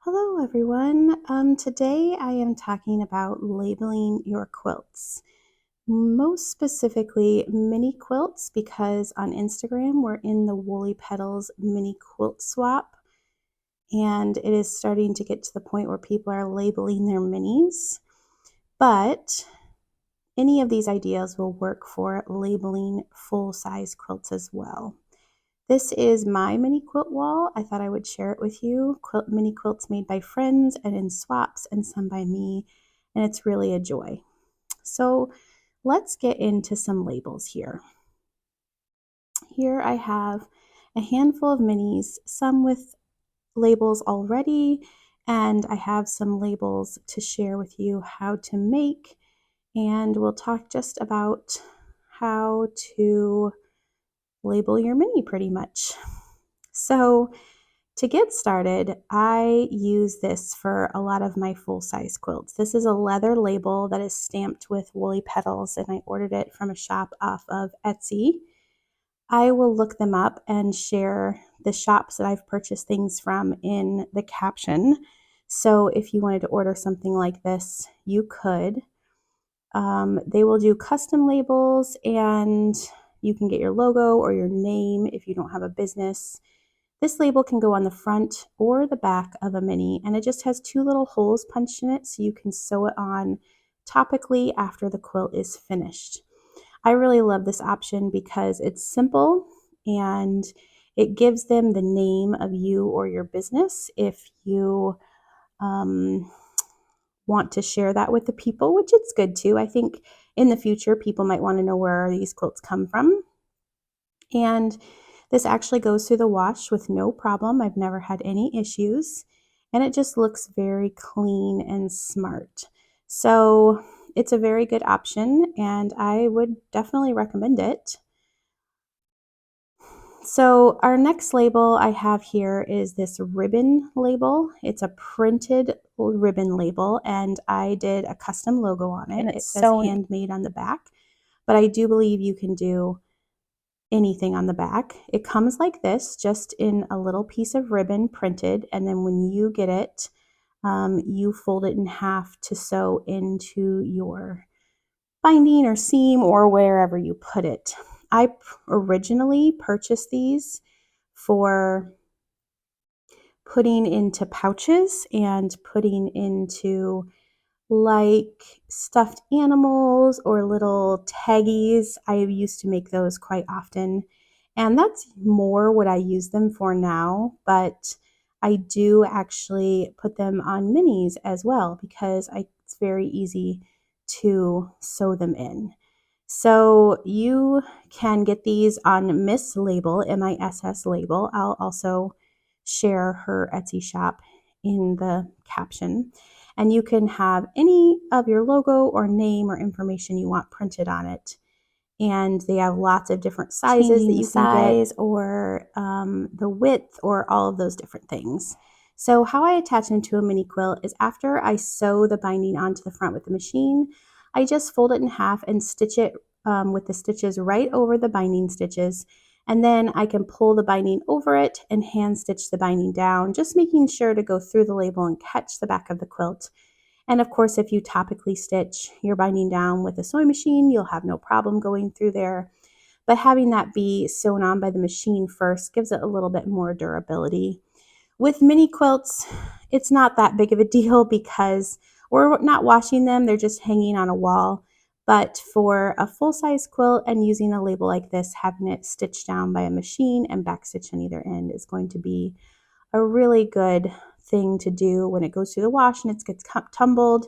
Hello everyone. Today I am talking about labeling your quilts. Most specifically mini quilts, because on Instagram we're in the Woolly Petals mini quilt swap, and it is starting to get to the point where people are labeling their minis. But any of these ideas will work for labeling full-size quilts as well. This is my mini quilt wall. I thought I would share it with you. Mini quilts made by friends and in swaps, and some by me, and it's really a joy. So let's get into some labels here. Here I have a handful of minis, some with labels already, and I have some labels to share with you how to make, and we'll talk just about how to label your mini pretty much. So to get started, I use this for a lot of my full-size quilts. This is a leather label that is stamped with woolly petals, and I ordered it from a shop off of Etsy. I will look them up and share the shops that I've purchased things from in the caption. So if you wanted to order something like this, you could. They will do custom labels, and you can get your logo or your name if you don't have a business. This label can go on the front or the back of a mini, and it just has two little holes punched in it so you can sew it on topically after the quilt is finished. I really love this option because it's simple and it gives them the name of you or your business if you want to share that with the people, which it's good too. I think in the future people might want to know where these quilts come from. And this actually goes through the wash with no problem. I've never had any issues, and it just looks very clean and smart. So it's a very good option, and I would definitely recommend it. So our next label I have here is this ribbon label. It's a printed ribbon label, and I did a custom logo on it. It says handmade on the back, but I do believe you can do anything on the back. It comes like this, just in a little piece of ribbon printed, and then when you get it, you fold it in half to sew into your binding or seam or wherever you put it. I originally purchased these for putting into pouches and putting into like stuffed animals or little taggies. I used to make those quite often, and that's more what I use them for now, but I do actually put them on minis as well because it's very easy to sew them in. So you can get these on Misslabel, Misslabel. I'll also share her Etsy shop in the caption. And you can have any of your logo or name or information you want printed on it. And they have lots of different sizes that you can get, or the width, or all of those different things. So how I attach them to a mini quilt is after I sew the binding onto the front with the machine, I just fold it in half and stitch it with the stitches right over the binding stitches. And then I can pull the binding over it and hand stitch the binding down, just making sure to go through the label and catch the back of the quilt. And of course, if you topically stitch your binding down with a sewing machine, you'll have no problem going through there. But having that be sewn on by the machine first gives it a little bit more durability. With mini quilts, it's not that big of a deal because we're not washing them, they're just hanging on a wall. But for a full-size quilt and using a label like this, having it stitched down by a machine and backstitched on either end is going to be a really good thing to do when it goes through the wash and it gets tumbled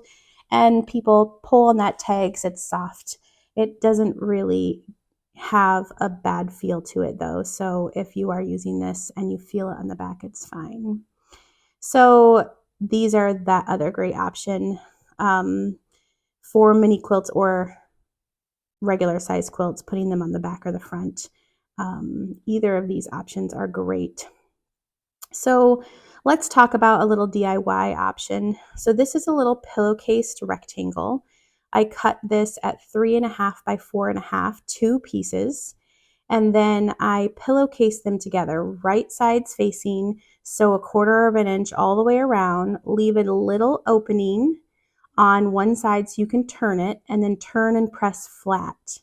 and people pull on that tag so it's soft. It doesn't really have a bad feel to it though, so if you are using this and you feel it on the back, it's fine. So these are that other great option for mini quilts or regular size quilts, putting them on the back or the front. Either of these options are great. So let's talk about a little DIY option. So this is a little pillowcased rectangle. I cut this at 3.5 by 4.5, 2 pieces. and then I pillowcase them together, right sides facing, so 1/4 of an inch all the way around. Leave a little opening on one side so you can turn it, and then turn and press flat.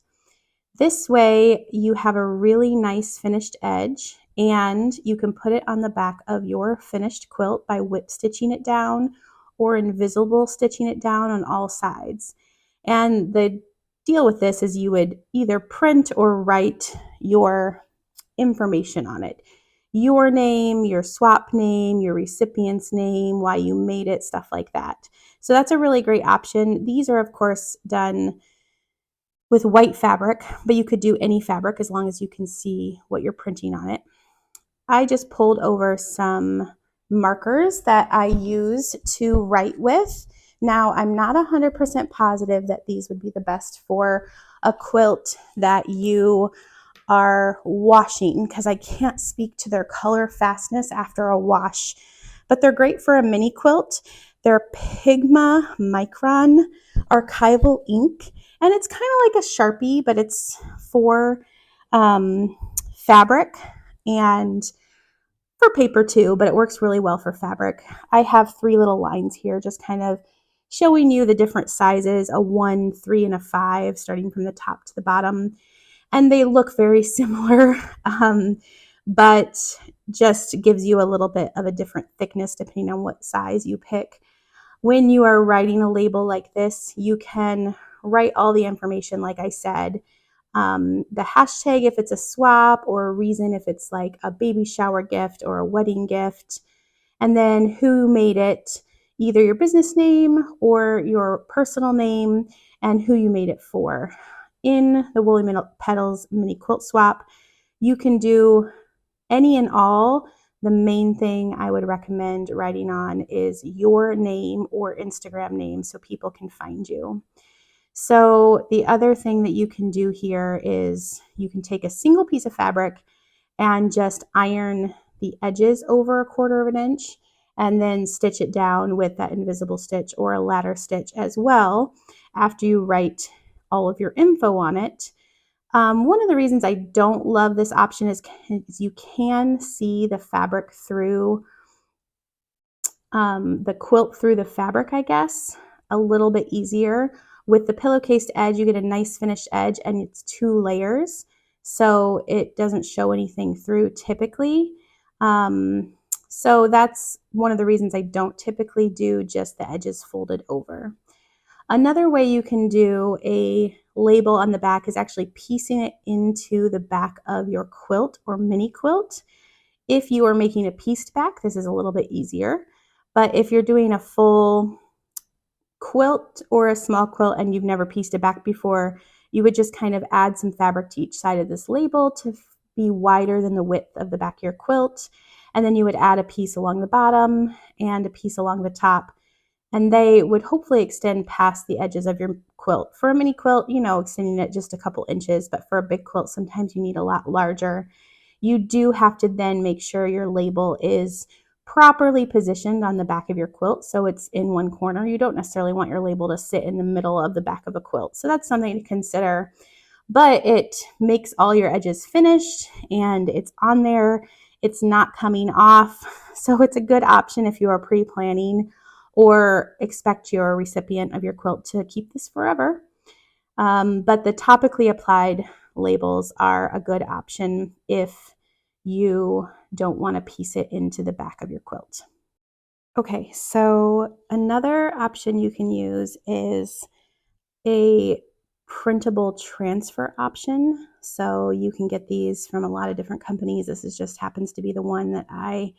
This way you have a really nice finished edge, and you can put it on the back of your finished quilt by whip stitching it down or invisible stitching it down on all sides. And the deal with this is you would either print or write your information on it. Your name, your swap name, your recipient's name, why you made it, stuff like that. So that's a really great option. These are, of course, done with white fabric, but you could do any fabric as long as you can see what you're printing on it. I just pulled over some markers that I use to write with. Now, I'm not 100% positive that these would be the best for a quilt that you are washing, because I can't speak to their color fastness after a wash, but they're great for a mini quilt. They're Pigma Micron archival ink, and it's kind of like a Sharpie, but it's for fabric and for paper too, but it works really well for fabric. I have 3 little lines here just kind of showing you the different sizes, a 1, 3, and a 5, starting from the top to the bottom. And they look very similar, but just gives you a little bit of a different thickness depending on what size you pick. When you are writing a label like this, you can write all the information, like I said, the hashtag if it's a swap, or a reason if it's like a baby shower gift or a wedding gift, and then who made it, either your business name or your personal name, and who you made it for. In the Woolly Petals mini quilt swap, you can do any and all. The main thing I would recommend writing on is your name or Instagram name so people can find you. So the other thing that you can do here is you can take a single piece of fabric and just iron the edges over 1/4 of an inch, and then stitch it down with that invisible stitch or a ladder stitch as well after you write all of your info on it. One of the reasons I don't love this option is you can see the fabric through the quilt through the fabric, I guess, a little bit easier. With the pillowcased edge, you get a nice finished edge, and it's 2 layers, so it doesn't show anything through typically. So that's one of the reasons I don't typically do just the edges folded over. Another way you can do a label on the back is actually piecing it into the back of your quilt or mini quilt. If you are making a pieced back, this is a little bit easier. But if you're doing a full quilt or a small quilt and you've never pieced it back before, you would just kind of add some fabric to each side of this label to be wider than the width of the back of your quilt. And then you would add a piece along the bottom and a piece along the top, and they would hopefully extend past the edges of your quilt. For a mini quilt, extending it just a couple inches, but for a big quilt, sometimes you need a lot larger. You do have to then make sure your label is properly positioned on the back of your quilt so it's in one corner. You don't necessarily want your label to sit in the middle of the back of a quilt. So that's something to consider. But it makes all your edges finished and it's on there. It's not coming off. So it's a good option if you are pre-planning or expect your recipient of your quilt to keep this forever. But the topically applied labels are a good option if you don't want to piece it into the back of your quilt. Okay, so another option you can use is a printable transfer option. So you can get these from a lot of different companies. This just happens to be the one that I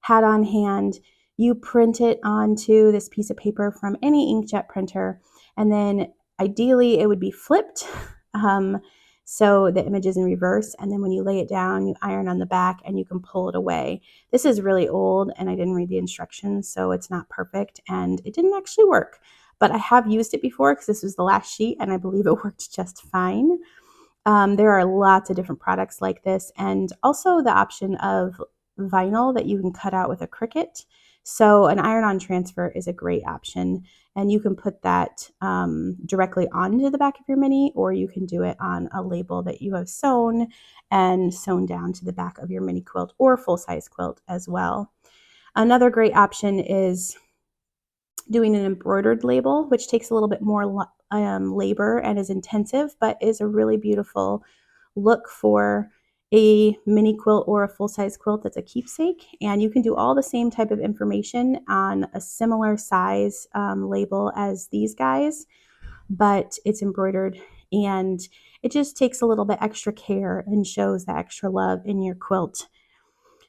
had on hand. You print it onto this piece of paper from any inkjet printer, and then ideally it would be flipped so the image is in reverse, and then when you lay it down, you iron on the back and you can pull it away. This is really old and I didn't read the instructions, so it's not perfect and it didn't actually work, but I have used it before because this was the last sheet and I believe it worked just fine. There are lots of different products like this, and also the option of vinyl that you can cut out with a Cricut So an iron-on transfer is a great option, and you can put that directly onto the back of your mini, or you can do it on a label that you have sewn and sewn down to the back of your mini quilt or full-size quilt as well. Another great option is doing an embroidered label, which takes a little bit more labor and is intensive, but is a really beautiful look for a mini quilt or a full-size quilt that's a keepsake. And you can do all the same type of information on a similar size label as these guys, but it's embroidered, and it just takes a little bit extra care and shows the extra love in your quilt.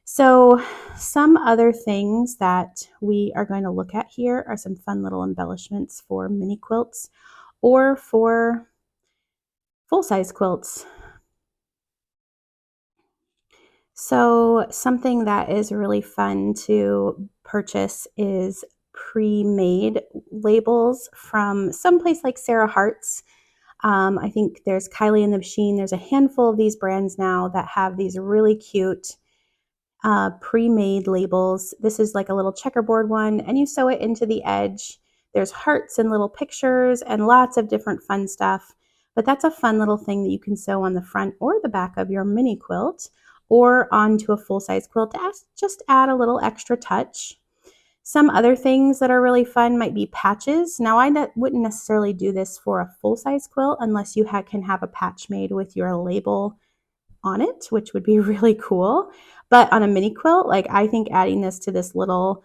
So some other things that we are going to look at here are some fun little embellishments for mini quilts or for full-size quilts. So something that is really fun to purchase is pre-made labels from someplace like Sarah Hart's. I think there's Kylie and the Machine. There's a handful of these brands now that have these really cute pre-made labels. This is like a little checkerboard one, and you sew it into the edge. There's hearts and little pictures and lots of different fun stuff. But that's a fun little thing that you can sew on the front or the back of your mini quilt or onto a full-size quilt to just add a little extra touch. Some other things that are really fun might be patches. Now, I wouldn't necessarily do this for a full-size quilt unless you can have a patch made with your label on it, which would be really cool. But on a mini quilt, like I think adding this to this little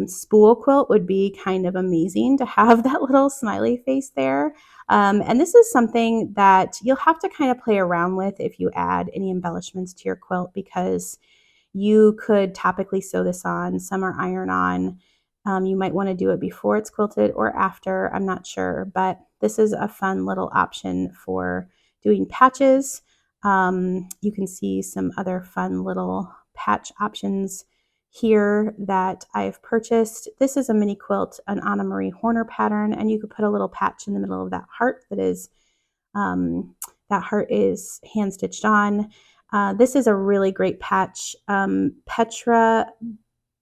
spool quilt would be kind of amazing to have that little smiley face there. And this is something that you'll have to kind of play around with if you add any embellishments to your quilt, because you could topically sew this on. Some are iron on. You might want to do it before it's quilted or after, I'm not sure, but this is a fun little option for doing patches. You can see some other fun little patch options here that I've purchased. This is a mini quilt, an Anna Marie Horner pattern, and you could put a little patch in the middle of that heart that heart is hand stitched on. This is a really great patch. Petra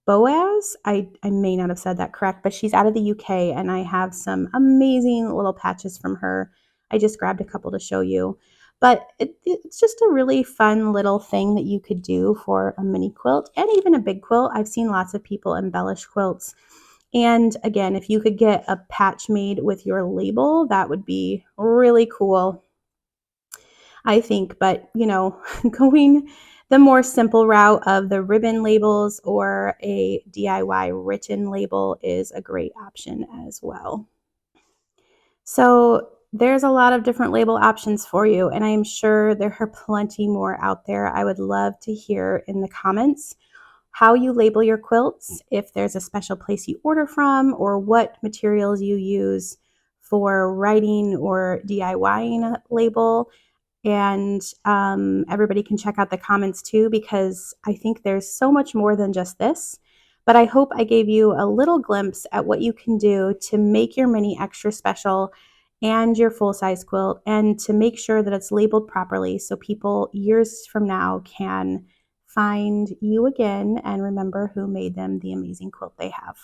Boaz, I may not have said that correct, but she's out of the UK, and I have some amazing little patches from her. I just grabbed a couple to show you. But it's just a really fun little thing that you could do for a mini quilt and even a big quilt. I've seen lots of people embellish quilts. And again, if you could get a patch made with your label, that would be really cool, I think. But, you know, going the more simple route of the ribbon labels or a DIY written label is a great option as well. So there's a lot of different label options for you, and I am sure there are plenty more out there. I would love to hear in the comments how you label your quilts, if there's a special place you order from, or what materials you use for writing or DIYing a label. And everybody can check out the comments too, because I think there's so much more than just this. But I hope I gave you a little glimpse at what you can do to make your mini extra special and your full-size quilt, and to make sure that it's labeled properly so people years from now can find you again and remember who made them the amazing quilt they have.